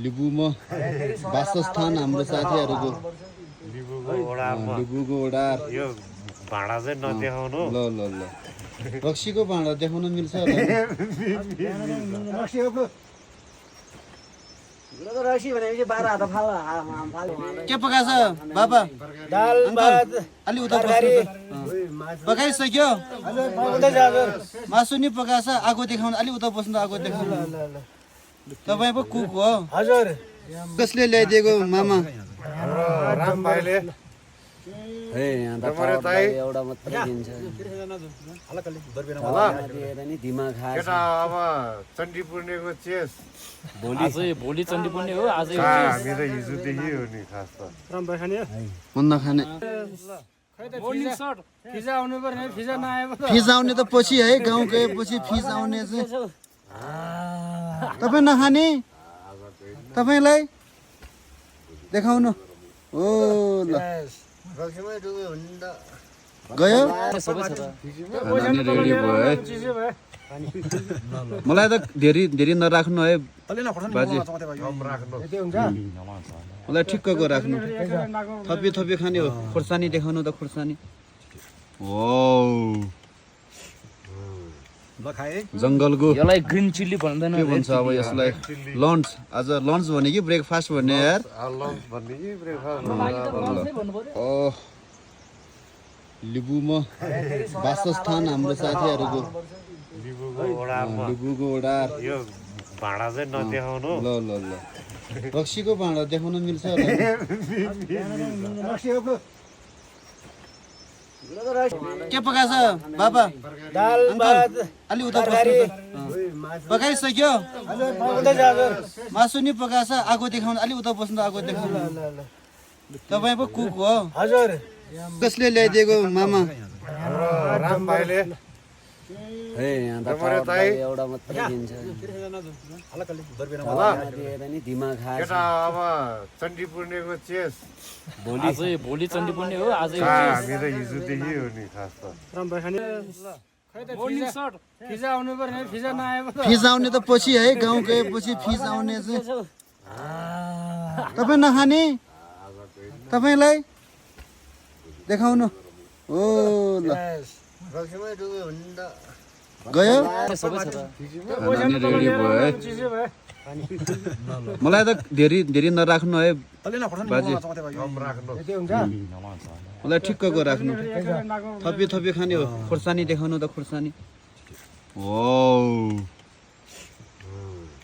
लिबुमा वासस्थान हाम्रो साथीहरूको लिबुको वडा यो भाडा चाहिँ नदेखाउनु ल ल ल रक्सीको भाँडा देखाउन मिल्छ होला के पकाएछ बाबा दाल भात अलि उता पकाइसक्यो मासु नि पकाएछ आगो देखाउनु अलि उता बस्नु आगो देखाउनु तपाईँ पो कुक हो हजुर कसले ल्याइदिएको मामा राम भाइले एउटा मात्रै दिन्छ नि दिमाग केटा अब चण्डी पूर्णिमाको चेस भोलि चण्डी पूर्णे हो आज मेरो हिजोदेखि हो नि खास त मन नखाने फिजा आउनु पर्ने फिजा नआएपछि फिज आउने त पछि है गाउँ गएपछि फिज आउने चाहिँ तपाईँ नखाने तपाईँलाई देखाउनु हो ल गयो रेडी भयो है मलाई त धेरै नराख्नु है बाजे मलाई ठिक्कको राख्नु थपी खाने हो खुर्सानी देखाउनु त खुर्सानी हो जङ्गलको यसलाई ग्रिन चिल्ली भन्दैन के भन्छ अब यसलाई लन्च आज लन्च भने कि ब्रेकफास्ट भन्ने यार लन्च भन्ने कि ब्रेकफास्ट लिबुमा वासस्थान हाम्रो साथीहरूको लिबुको वडा यो भाडा चाहिँ नदेखाउनु ल ल ल रक्सीको भाँडा देखाउन मिल्छ होला के पकाएछ बाबा दाल भात अलि उता पकाइसक्यो मासु नि पकाएछ आगो देखाउनु अलि उता बस्नु आगो देखाउनु तपाईँ पो कुक हो हजुर कसले ल्याइदिएको मामा राम भाइले एउटा मात्रै दिन्छ नि दिमाग केटा अब चण्डी पूर्णिमाको चेस भोलि चण्डी पूर्णे हो आज मेरो हिजोदेखि हो नि खास त फिजा आउनु पर्ने फिजा नआएपछि फिज आउने त पछि है गाउँ गएपछि फिज आउने चाहिँ तपाईँ नखाने तपाईँलाई देखाउनु हो ल गयो रेडी भयो है मलाई त धेरै नराख्नु है बाजे मलाई ठिक्कको राख्नु थपी खाने हो खुर्सानी देखाउनु त खुर्सानी हो